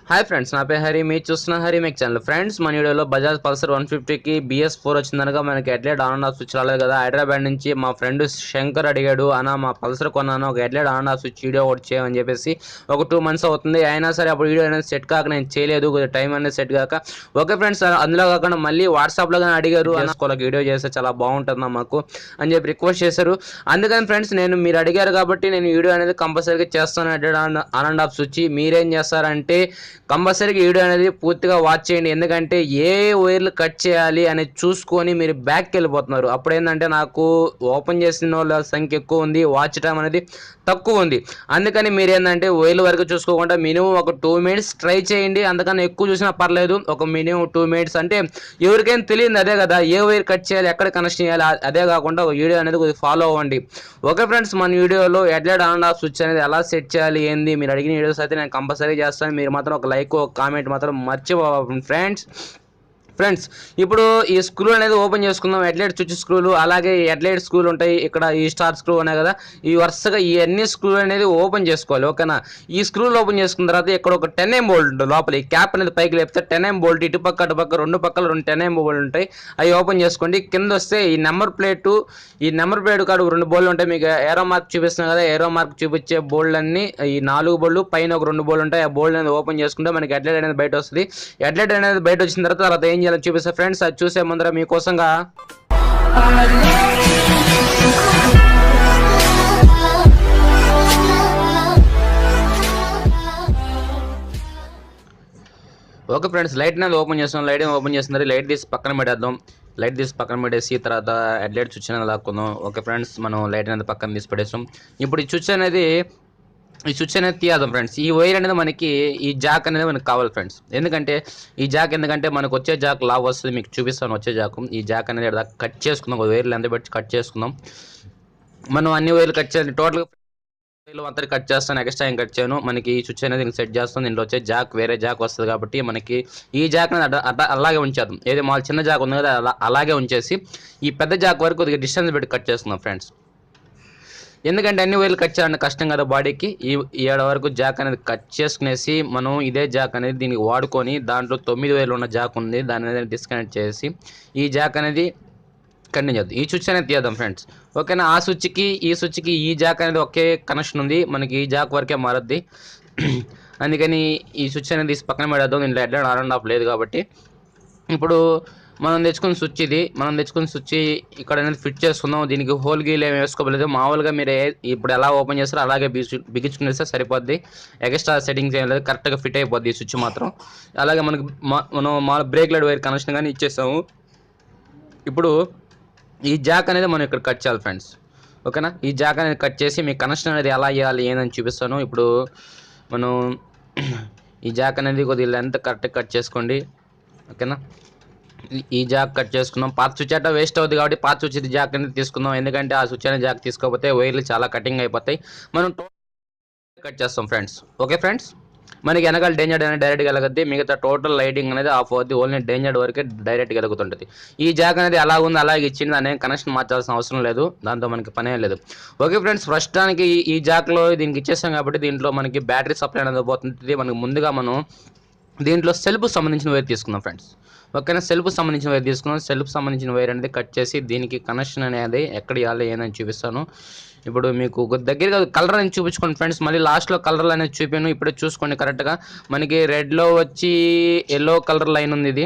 Hi friends, నా పేరు హరి. మీరు చూస్తున్న హరి మేక్ ఛానల్. ఫ్రెండ్స్, మన వీడియోలో బజాజ్ పల్సర్ 150కి BS4 వచ్చిందనగా మనకి headlight on and off switch రాలేదు కదా. హైదరాబాద్ నుంచి మా ఫ్రెండ్ శంకర్ అడిగాడు, అన్న మా పల్సర్ కొన్నాను, ఒక headlight on and off switch video ఒకటి చేయమని చెప్పేసి. ఒక 2 months అవుతుంది, అయినా సరే అప్పుడు వీడియో అనేది సెట్ కాక నేను చేయలేదు, కొద్దిగా టైం అనేది సెట్ కాక. ఓకే ఫ్రెండ్స్, అందులో కాకుండా మళ్ళీ వాట్సాప్లో కానీ అడిగారు, అన్న వీడియో చేస్తే చాలా బాగుంటుందా మాకు అని చెప్పి రిక్వెస్ట్ చేశారు. అందుకని ఫ్రెండ్స్, మీరు అడిగారు కాబట్టి నేను వీడియో అనేది కంపల్సరీగా చేస్తాను. Headlight on and off switch మీరేం చేస్తారంటే కంపల్సరీగా వీడియో అనేది పూర్తిగా వాచ్ చేయండి. ఎందుకంటే ఏ వైర్లు కట్ చేయాలి అనేది చూసుకొని మీరు బ్యాక్కి వెళ్ళిపోతున్నారు. అప్పుడు ఏంటంటే నాకు ఓపెన్ చేసిన వాళ్ళ సంఖ్య ఎక్కువ ఉంది, వాచ్ టైం అనేది తక్కువ ఉంది. అందుకని మీరు ఏంటంటే వైర్ల వరకు చూసుకోకుండా మినిమం ఒక 2 minutes ట్రై చేయండి. అందుకని ఎక్కువ చూసినా పర్లేదు, ఒక మినిమం 2 minutes. అంటే ఎవరికైనా తెలియదు అదే కదా, ఏ వైర్ కట్ చేయాలి, ఎక్కడ కనెక్షన్ చేయాలి, అదే కాకుండా ఒక వీడియో అనేది కొద్దిగా ఫాలో అవ్వండి. ఓకే ఫ్రెండ్స్, మన వీడియోలో headlight on and off switch అనేది ఎలా సెట్ చేయాలి ఏంది మీరు అడిగిన వీడియోస్ అయితే నేను కంపల్సరీ చేస్తాను. మీరు మాత్రం ఒక లైక్, ఒక కామెంట్ మాత్రం మర్చిపోకండి ఫ్రెండ్స్. ఇప్పుడు ఈ స్క్రూ అనేది ఓపెన్ చేసుకుందాం. హెడ్లైట్ స్విచ్ స్క్రూలు, అలాగే హెడ్లైట్ స్క్రూలు ఉంటాయి, ఇక్కడ ఈ స్టార్ స్క్రూ ఉన్నాయి కదా, ఈ వరుసగా ఈ అన్ని స్క్రూలు అనేది ఓపెన్ చేసుకోవాలి. ఓకేనా, ఈ స్క్రూలు ఓపెన్ చేసుకున్న తర్వాత ఇక్కడ ఒక 10mm బోల్ట్ ఉంటుంది లోపల. ఈ క్యాప్ అనేది పైకి లేపితే 10mm బోల్ట్ ఇటుపక్క అటుపక్క రెండు పక్కల 2 10mm బోల్ట్ ఉంటాయి, అవి ఓపెన్ చేసుకోండి. కింద వస్తే ఈ నెంబర్ ప్లేట్ కాదు 2 బోల్డ్ ఉంటాయి. మీకు ఏరో మార్క్ చూపిస్తున్నాం కదా, ఏరో మార్క్ చూపించే బోల్డ్ అన్ని ఈ 4 బోల్డ్ పైన ఒక 2 బోల్డ్ ఉంటాయి. ఆ బోల్డ్ అనేది ఓపెన్ చేసుకుంటే మనకి హెడ్లైట్ అనేది బయట వస్తుంది. హెడ్లైట్ అనేది బయట వచ్చిన తర్వాత ఏం చేయాలి చూపిస్తా ఫ్రెండ్స్. అది చూసే ముందర మీకోసంగా ఓకే ఫ్రెండ్స్, లైట్ అనేది ఓపెన్ చేస్తాం. లైట్ ఓపెన్ చేస్తున్నారు, లైట్ తీసి పక్కన పెట్టేద్దాం. లైట్ తీసి పక్కన పెట్టేసి తర్వాత హెడ్లైట్ స్విచ్ అనేది లాక్కుందాం. ఓకే ఫ్రెండ్స్, మనం లైట్ అనేది పక్కన తీసి పెట్టేస్తాం. ఇప్పుడు ఈ స్విచ్ అనేది తీయాలి ఫ్రెండ్స్. ఈ వైర్ అనేది మనకి ఈ జాక్ అనేది మనకు కావాలి ఫ్రెండ్స్. ఎందుకంటే ఈ జాక్ మనకు వచ్చే జాక్ లావ్ వస్తుంది, మీకు చూపిస్తాను వచ్చే జాక్. ఈ జాక్ అనేది కట్ చేసుకుందాం, ఒక వైర్లు ఎంత పెట్టి కట్ చేసుకుందాం. మనం అన్ని వైర్లు కట్ చేయాలి, టోటల్గా వైర్లు అంతా కట్ చేస్తాను, ఎక్స్ట్రా ఏం కట్ చేయను. మనకి ఈ స్విచ్ అనేది సెట్ చేస్తాం. దీంట్లో వచ్చే జాక్ వేరే జాక్ వస్తుంది కాబట్టి మనకి ఈ జాక్ అనేది అలాగే ఉంచేద్దాం. ఏది మా చిన్న జాక్ ఉంది కదా అలాగే ఉంచేసి ఈ పెద్ద జాక్ వరకు కొద్దిగా డిస్టెన్స్ పెట్టి కట్ చేసుకుందాం ఫ్రెండ్స్. ఎందుకంటే అన్ని వైర్లు కట్ చేయాలంటే కష్టం కదా బాడీకి. ఈ ఏడ వరకు జాక్ అనేది కట్ చేసుకునేసి మనం ఇదే జాక్ అనేది దీనికి వాడుకొని, దాంట్లో 9 వైర్లు ఉన్న జాక్ ఉంది, దాని అనేది డిస్కనెక్ట్ చేసి ఈ జాక్ అనేది కంటిన్యూ చేద్దాం. ఈ స్విచ్ అనేది తీద్దాం ఫ్రెండ్స్. ఓకేనా, ఆ స్విచ్కి ఈ స్విచ్కి ఈ జాక్ అనేది ఒకే కనెక్షన్ ఉంది, మనకి ఈ జాక్ వరకే మారద్ది. అందుకని ఈ స్విచ్ అనేది తీసి పక్కన పెడదాం. దీంట్లో హెడ్లైట్ ఆన్ అండ్ ఆఫ్ లేదు కాబట్టి. ఇప్పుడు మనం తెచ్చుకున్న స్విచ్ ఇది, ఇక్కడ అనేది ఫిట్ చేసుకుందాం. దీనికి హోల్ గీలు ఏమి వేసుకోలేదు, మామూలుగా మీరు ఇప్పుడు ఎలా ఓపెన్ చేస్తారో అలాగే బిగించుకునేస్తే సరిపోద్ది. ఎక్స్ట్రా సెట్టింగ్స్ ఏం లేదు, కరెక్ట్గా ఫిట్ అయిపోద్ది ఈ స్విచ్ మాత్రం. అలాగే మనం బ్రేక్ లైట్ వైర్ కనెక్షన్ కానీ ఇచ్చేసాము. ఇప్పుడు ఈ జాక్ అనేది మనం ఇక్కడ కట్ చేయాలి ఫ్రెండ్స్. ఓకేనా, ఈ జాక్ అనేది కట్ చేసి మీకు కనెక్షన్ అనేది ఎలా చేయాలి ఏందని చూపిస్తాను. ఇప్పుడు మనం ఈ జాక్ అనేది కొద్దిగా లెంత్ కరెక్ట్గా కట్ చేసుకోండి. ఓకేనా, ఈ జాక్ కట్ చేసుకుందాం. పాత స్విచ్ అట్లా వేస్ట్ అవుతుంది కాబట్టి పాత స్విచ్ జాక్ అనేది తీసుకుందాం. ఎందుకంటే ఆ స్విచ్ అనేది జాక్ తీసుకోకపోతే వైర్లు చాలా కటింగ్ అయిపోతాయి. మనం కట్ చేస్తాం ఫ్రెండ్స్. ఓకే ఫ్రెండ్స్, మనకి వెనకాల డేంజర్ అనేది డైరెక్ట్గా వెలగద్ది, మిగతా టోటల్ లైటింగ్ అనేది ఆఫ్ అవుద్ది, ఓన్లీ డేంజర్ వరకే డైరెక్ట్గా వెలుగుతుంటుంది. ఈ జాక్ అనేది అలా ఉంది, అలాగే ఇచ్చింది, దాని కనెక్షన్ మార్చాల్సిన అవసరం లేదు, దాంతో మనకి పనే లేదు. ఓకే ఫ్రెండ్స్, ప్రస్తుతానికి ఈ జాక్లో దీనికి ఇచ్చేస్తాం కాబట్టి దీంట్లో మనకి బ్యాటరీ సప్లై అనేది పోతుంది. మనకి ముందుగా మనం దీంట్లో సెల్ఫ్ సంబంధించిన వైర్ తీసుకుందాం ఫ్రెండ్స్. ఓకేనా, సెల్ఫ్ సంబంధించిన వైర్ తీసుకున్నాం. సెల్ఫ్ సంబంధించిన వైర్ అనేది కట్ చేసి దీనికి కనెక్షన్ అనేది ఎక్కడ ఇవ్వాలి ఏందని చూపిస్తాను. ఇప్పుడు మీకు దగ్గరగా కలర్ అనేది చూపించుకోండి ఫ్రెండ్స్, మళ్ళీ లాస్ట్లో కలర్ అనేది చూపాను, ఇప్పుడే చూసుకోండి కరెక్ట్గా. మనకి రెడ్లో వచ్చి ఎల్లో కలర్ లైన్ ఉంది ఇది.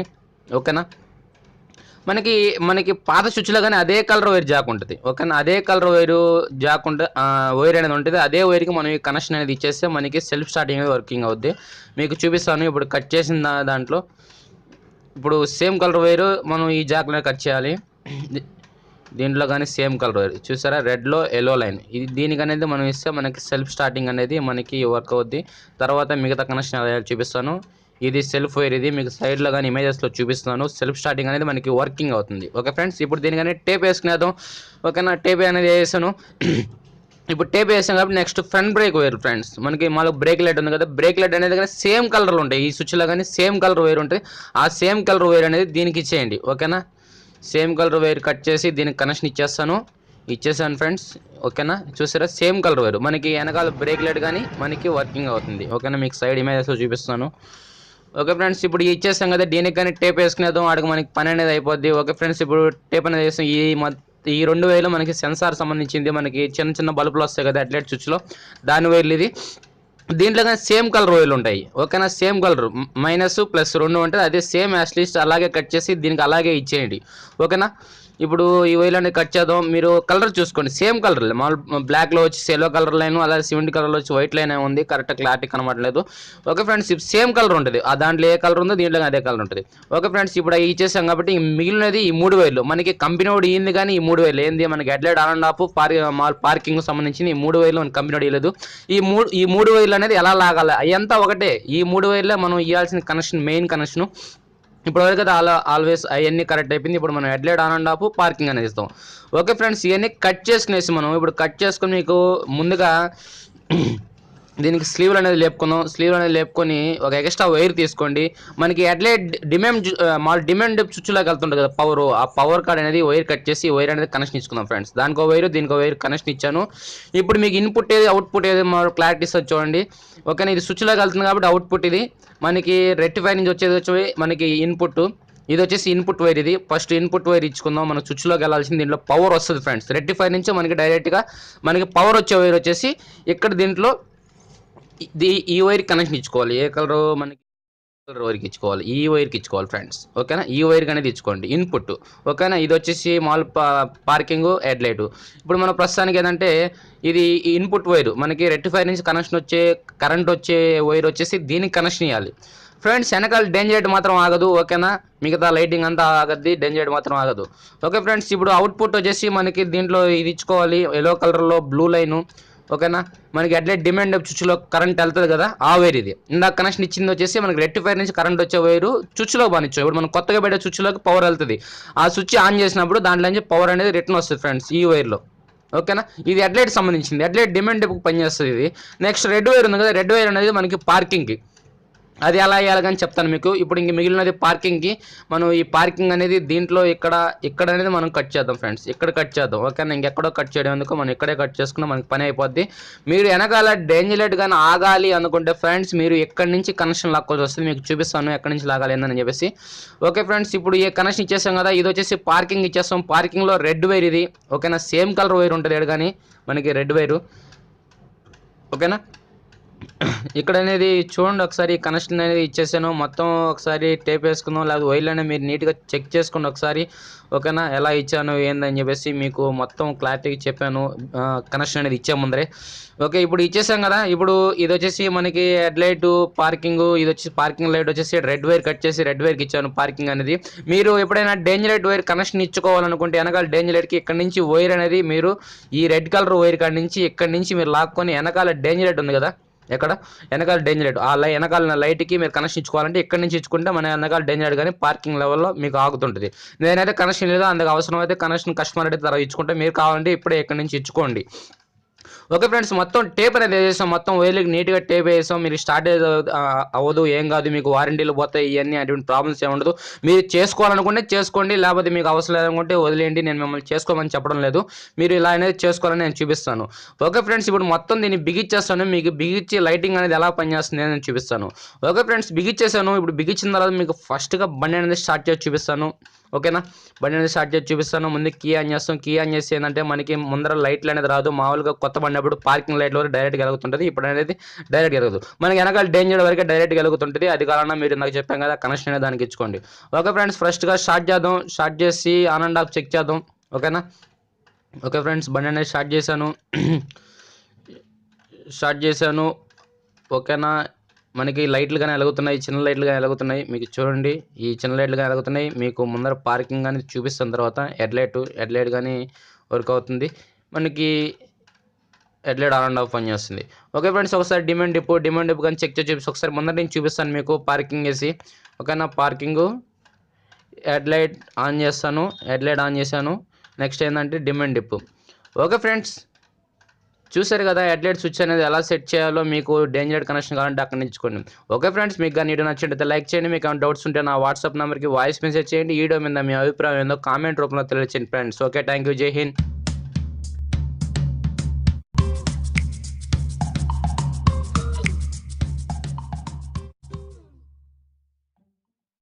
ఓకేనా, మనకి పాత స్విచ్లో కానీ అదే కలర్ వైర్ జాక్ ఉంటుంది. ఓకేనా, అదే కలర్ వైర్ జాక్ ఉంటుంది, వైర్ అనేది ఉంటుంది. అదే వైర్కి మనం ఈ కనెక్షన్ అనేది ఇచ్చేస్తే మనకి సెల్ఫ్ స్టార్టింగ్ అనేది వర్కింగ్ అవుద్ది. మీకు చూపిస్తాను. ఇప్పుడు కట్ చేసిన దాంట్లో ఇప్పుడు సేమ్ కలర్ వైర్ మనం ఈ జాక్లో కట్ చేయాలి. దీంట్లో కానీ సేమ్ కలర్ వైర్ చూసారా, రెడ్లో ఎల్లో లైన్, ఇది దీనికి అనేది మనం ఇస్తే మనకి సెల్ఫ్ స్టార్టింగ్ అనేది మనకి వర్క్ అవుద్ది. తర్వాత మిగతా కనెక్షన్ చూపిస్తాను. ఇది సెల్ఫ్ వైర్, ఇది మీకు సైడ్లో కానీ ఇమేజెస్లో చూపిస్తున్నాను. సెల్ఫ్ స్టార్టింగ్ అనేది మనకి వర్కింగ్ అవుతుంది. ఓకే ఫ్రెండ్స్, ఇప్పుడు దీనికనే టేప్ వేసుకునేద్దాం. ఓకేనా, టేప్ అనేది వేసాను. ఇప్పుడు టేప్ వేసాం కాబట్టి next front brake wire friends. మనకి బ్రేక్ లైట్ ఉంది కదా, బ్రేక్ లైట్ అనేది కానీ సేమ్ కలర్లో ఉంటాయి. ఈ స్విచ్లో కానీ సేమ్ కలర్ వైర్ ఉంటుంది. ఆ సేమ్ కలర్ వైర్ అనేది దీనికి ఇచ్చేయండి. ఓకేనా, సేమ్ కలర్ వైర్ కట్ చేసి దీనికి కనెక్షన్ ఇచ్చేస్తాను. ఇచ్చేసాను ఫ్రెండ్స్. ఓకేనా, చూసారా సేమ్ కలర్ వైరు మనకి వెనకాల బ్రేక్ లైట్ కానీ మనకి వర్కింగ్ అవుతుంది. ఓకేనా, మీకు సైడ్ ఇమేజెస్లో చూపిస్తాను. ఓకే ఫ్రెండ్స్, ఇప్పుడు ఇచ్చేసాం కదా, దీనికి కానీ టేప్ వేసుకునేద్దాం, వాడికి మనకి పని అనేది అయిపోద్ది. ఓకే ఫ్రెండ్స్, ఇప్పుడు టేప్ అనేది వేస్తాం. ఈ 2 వైర్లు మనకి సెన్సార్ సంబంధించింది. మనకి చిన్న చిన్న బల్బులు వస్తాయి కదా హెడ్లైట్ స్విచ్లో, దాని వైర్లు ఇది. దీంట్లో కానీ సేమ్ కలర్ వైర్లు ఉంటాయి. ఓకేనా, సేమ్ కలర్ మైనస్ ప్లస్ 2 ఉంటుంది. అదే సేమ్ యాస్లీస్ట్ అలాగే కట్ చేసి దీనికి అలాగే ఇచ్చేయండి. ఓకేనా, ఇప్పుడు ఈ వైర్లు అనేది కట్ చేద్దాం. మీరు కలర్ చూసుకోండి, సేమ్ కలర్. మామూలు బ్లాక్లో వచ్చి ఎల్లో కలర్ లైన్, అలాగే సిమెంట్ కలర్లో వచ్చి వైట్ లైన్ ఉంది. కరెక్ట్ క్లారిటీ కనబడలేదు. ఓకే ఫ్రెండ్స్, సేమ్ కలర్ ఉంటుంది. ఆ దాంట్లో ఏ కలర్ ఉందో దీంట్లో అదే కలర్ ఉంటుంది. ఓకే ఫ్రెండ్స్, ఇప్పుడు ఇచ్చేసాం కాబట్టి మిగిలినది ఈ 3 వైర్లు. మనకి కంపెనీ వాడు ఇయ్యింది కానీ ఈ 3 వైర్లు ఏంది, మనకి headlight on and of parking సంబంధించిన ఈ 3 వైర్లు మనకి కంపెనీ వాడు ఇవ్వలేదు. ఈ మూడు వైర్లు అనేది ఎలా లాగాలి అయ్యంతా ఒకటే. ఈ 3 వైర్లే మనం ఇవ్వాల్సిన కనెక్షన్, మెయిన్ కనెక్షన్. ఇప్పటివరకు అయితే ఆల్వేస్ అవన్నీ కరెక్ట్ అయిపోయింది. ఇప్పుడు మనం headlight on and of parking అనేది ఇస్తాం. ఓకే ఫ్రెండ్స్, ఇవన్నీ కట్ చేసుకునేసి మనం ఇప్పుడు కట్ చేసుకుని మీకు ముందుగా దీనికి స్లీవ్లు అనేది లేపుకుందాం. స్లీవ్లు అనేది లేపుకొని ఒక ఎక్స్ట్రా వైర్ తీసుకోండి. మనకి హెడ్లైట్ డిమాండ్ స్విచ్లోకి వెళ్తుంటుంది కదా పవర్, ఆ పవర్ కార్డ్ అనేది వైర్ కట్ చేసి వైర్ అనేది కనెక్షన్ ఇచ్చుకుందాం ఫ్రెండ్స్. దానికో వైర్ దీనికో వైర్ కనెక్షన్ ఇచ్చాను. ఇప్పుడు మీకు ఇన్పుట్ ఏది అవుట్పుట్ ఏది క్లారిటీ చూడండి. ఓకేనా, ఇది స్విచ్లోకి వెళ్తుంది కాబట్టి అవుట్పుట్ ఇది. మనకి రెక్టిఫైర్ నుంచి వచ్చి మనకి ఇన్పుట్. ఇది వచ్చేసి ఇన్పుట్ వైర్. ఇది ఫస్ట్ ఇన్పుట్ వైర్ ఇచ్చుకుందాం. మనం స్విచ్లోకి వెళ్ళాల్సింది, దీంట్లో పవర్ వస్తుంది ఫ్రెండ్స్. రెక్టిఫైర్ నుంచి మనకి డైరెక్ట్గా మనకి పవర్ వచ్చే వైర్ వచ్చేసి ఇక్కడ దీంట్లో ఈ వైర్ కనెక్షన్ ఇచ్చుకోవాలి. ఏ కలర్ మనకి కలర్ వైర్కి ఇచ్చుకోవాలి, ఈ వైర్కి ఇచ్చుకోవాలి ఫ్రెండ్స్. ఓకేనా, ఈ వైర్కి అనేది ఇచ్చుకోండి ఇన్పుట్. ఓకేనా, ఇది వచ్చేసి మామూలు పార్కింగ్ హెడ్లైట్. ఇప్పుడు మన ప్రస్తుతానికి ఏంటంటే ఇది ఇన్పుట్ వైర్. మనకి రెక్టిఫైర్ నుంచి కరెంట్ వచ్చే వైర్ వచ్చేసి దీనికి కనెక్షన్ ఇవ్వాలి ఫ్రెండ్స్. వెనకాల డేంజర్ మాత్రం ఆగదు. ఓకేనా, మిగతా లైటింగ్ అంతా ఆగద్ది, డేంజర్ మాత్రం ఆగదు. ఓకే ఫ్రెండ్స్, ఇప్పుడు అవుట్పుట్ వచ్చేసి మనకి దీంట్లో ఇది ఇచ్చుకోవాలి, ఎల్లో కలర్లో బ్లూ లైను. ఓకేనా, మనకి హెడ్లైట్ డిమాండ్ స్విచ్లో కరెంట్ వెళ్తుంది కదా, ఆ వైర్ ఇది. ఇందాక కనెక్షన్ ఇచ్చింది వచ్చేసి మనకి రెక్టిఫైర్ నుంచి కరెంట్ వచ్చే వైరు స్విచ్లో బానిచ్చాం. ఇప్పుడు మనం కొత్తగా పెట్టే స్విచ్లోకి పవర్ వెళ్తుంది. ఆ స్విచ్ ఆన్ చేసినప్పుడు దాంట్లో నుంచి పవర్ అనేది రిటర్న్ వస్తుంది ఫ్రెండ్స్ ఈ వైర్లో. ఓకేనా, ఇది హెడ్లైట్ సంబంధించింది. హెడ్లైట్ డిమాండ్ పనిచేస్తుంది ఇది. నెక్స్ట్ రెడ్ వైర్ ఉంది కదా, రెడ్ వైర్ అనేది మనకి పార్కింగ్కి. అది ఎలా వేయాలని చెప్తాను మీకు. ఇప్పుడు ఇంక మిగిలినది పార్కింగ్కి. మనం ఈ పార్కింగ్ అనేది దీంట్లో ఇక్కడ అనేది మనం కట్ చేద్దాం ఫ్రెండ్స్. ఇక్కడ కట్ చేద్దాం. ఓకేనా, ఇంకెక్కడో కట్ చేయడం ఎందుకు, మనం ఇక్కడే కట్ చేసుకున్నా మనకి పని అయిపోద్ది. మీరు వెనకాల డేంజర్ లైట్ కానీ ఆగాలి అనుకుంటే ఫ్రెండ్స్, మీరు ఎక్కడి నుంచి కనెక్షన్ లాక్కోవాల్సి వస్తుంది. మీకు చూపిస్తాను ఎక్కడి నుంచి లాగాలి ఏందని చెప్పేసి. ఓకే ఫ్రెండ్స్, ఇప్పుడు ఈ కనెక్షన్ ఇచ్చేసాం కదా, ఇది వచ్చేసి పార్కింగ్ ఇచ్చేస్తాం. పార్కింగ్లో రెడ్ వైర్ ఇది. ఓకేనా, సేమ్ కలర్ వైర్ ఉంటుంది ఇక్కడ కానీ మనకి రెడ్ వైరు. ఓకేనా, ఇక్కడ అనేది చూడండి ఒకసారి, కనెక్షన్ అనేది ఇచ్చేసాను. మొత్తం ఒకసారి టేప్ వేసుకుందాం, లేకపోతే వైర్లు అనేది మీరు నీట్గా చెక్ చేసుకోండి ఒకసారి. ఓకేనా, ఎలా ఇచ్చాను ఏందని చెప్పేసి మీకు మొత్తం క్లారిటీగా చెప్పాను కనెక్షన్ అనేది ఇచ్చే ముందరే. ఓకే, ఇప్పుడు ఇచ్చేసాం కదా. ఇప్పుడు ఇది వచ్చేసి మనకి హెడ్లైట్ పార్కింగ్, ఇది వచ్చి పార్కింగ్ లైట్ వచ్చేసి రెడ్ వైర్ కట్ చేసి రెడ్ వైర్కి ఇచ్చాను పార్కింగ్ అనేది. మీరు ఎప్పుడైనా డేంజర్ లైట్ వైర్ కనెక్షన్ ఇచ్చుకోవాలనుకుంటే వెనకాల డేంజర్ లైట్కి ఇక్కడ నుంచి వైర్ అనేది మీరు ఈ రెడ్ కలర్ వైర్ కాడి నుంచి ఇక్కడ నుంచి మీరు లాక్కొని వెనకాల డేంజర్ లైట్ ఉంది కదా, ఎక్కడ వెనకాల డేంజర్ లైట్, ఆ వెనకాల లైట్కి మీరు కనెక్షన్ ఇచ్చుకోవాలంటే ఇక్కడ నుంచి ఇచ్చుకుంటే మన వెనకాల డేంజర్ లైట్ కానీ పార్కింగ్ లెవెల్లో మీకు ఆగుతుంటుంది. నేనైతే కనెక్షన్ లేదు, అందుకు అవసరం అయితే కనెక్షన్ కస్టమర్ అయితే తర్వాత ఇచ్చుకుంటే, మీరు కావాలంటే ఇప్పుడే ఇక్కడ నుంచి ఇచ్చుకోండి. ఓకే ఫ్రెండ్స్, మొత్తం టేప్ అనేది వేసాం. మొత్తం వైర్లకి నీట్గా టేప్ వేసాం. మీరు స్టార్ట్ అవ్వదు, ఏం కాదు, మీకు వారంటీలు పోతాయి, ఇవన్నీ అటువంటి ప్రాబ్లమ్స్ ఏమి ఉండదు. మీరు చేసుకోవాలనుకుంటే చేసుకోండి, లేకపోతే మీకు అవసరం లేదనుకుంటే వదిలేయండి. నేను మిమ్మల్ని చేసుకోమని చెప్పడం లేదు, మీరు ఇలా అనేది చేసుకోవాలని నేను చూపిస్తాను. ఓకే ఫ్రెండ్స్, ఇప్పుడు మొత్తం దీన్ని బిగిచ్చేస్తాను. మీకు బిగిచ్చి లైటింగ్ అనేది ఎలా పనిచేస్తుంది అని నేను చూపిస్తాను. ఓకే ఫ్రెండ్స్, బిగిచ్చేసాను. ఇప్పుడు బిగించిన తర్వాత మీకు ఫస్ట్గా బండి అనేది స్టార్ట్ చేసి చూపిస్తాను. ఓకేనా, బండి అనేది స్టార్ట్ చేసి చూపిస్తాను. ముందు కీ ఆన్ చేస్తాం. కీ ఆన్ చేసి ఏంటంటే మనకి ముందర లైట్లు అనేది రాదు. మామూలుగా కొత్త బండి అప్పుడు పార్కింగ్ లైట్లో వరకు డైరెక్ట్గా వెలుగుతుంటుంది. ఇప్పుడు అనేది డైరెక్ట్గా వెలగదు. మనకి వెనకాల డేంజర్ వరకే డైరెక్ట్గా వెలుగుతుంటుంది. అది కారణం మీరు నాకు చెప్పాం కదా, కనెక్షన్ అనేది దానికి ఇచ్చుకోండి. ఓకే ఫ్రెండ్స్, ఫస్ట్గా స్టార్ట్ చేద్దాం. స్టార్ట్ చేసి ఆన్ అండ్ ఆఫ్ చెక్ చేద్దాం. ఓకేనా, ఓకే ఫ్రెండ్స్, బండి అనేది స్టార్ట్ చేశాను. ఓకేనా, మనకి లైట్లు కానీ వెలుగుతున్నాయి, చిన్న లైట్లు కానీ వెలుగుతున్నాయి. మీకు చూడండి, ఈ చిన్న లైట్లు కానీ వెలుగుతున్నాయి. మీకు ముందర పార్కింగ్ కానీ చూపిస్తున్న తర్వాత హెడ్లైట్ కానీ వర్క్ అవుతుంది. మనకి హెడ్లైట్ ఆన్ అండ్ ఆఫ్ పని చేస్తుంది. ఓకే ఫ్రెండ్స్, ఒకసారి డిమాండ్ డిప్ కానీ చెక్ చేసి చూపిస్తాను. ఒకసారి ముందర నేను చూపిస్తాను మీకు పార్కింగ్ వేసి. ఓకేనా, పార్కింగు హెడ్లైట్ ఆన్ చేస్తాను. హెడ్లైట్ ఆన్ చేశాను. నెక్స్ట్ ఏంటంటే డిమాండ్ డిప్. ఓకే ఫ్రెండ్స్, చూసారు కదా హెడ్లైట్ స్విచ్ అనేది ఎలా సెట్ చేయాలో. మీకు డేంజర్ కనెక్షన్ కావాలంటే అక్కడ నుంచుకోండి. ఓకే ఫ్రెండ్స్, మీకు కానీ వీడియో నచ్చినట్లయితే లైక్ చేయండి. మీకు ఏమైనా డౌట్స్ ఉంటే నా వాట్సాప్ నెంబర్కి వాయిస్ మెసేజ్ చేయండి. ఈ వీడియో మీద మీ అభిప్రాయం ఏందో కామెంట్ రూపంలో తెలియచేయండి ఫ్రెండ్స్. ఓకే, థ్యాంక్ యూ, జై హింద్.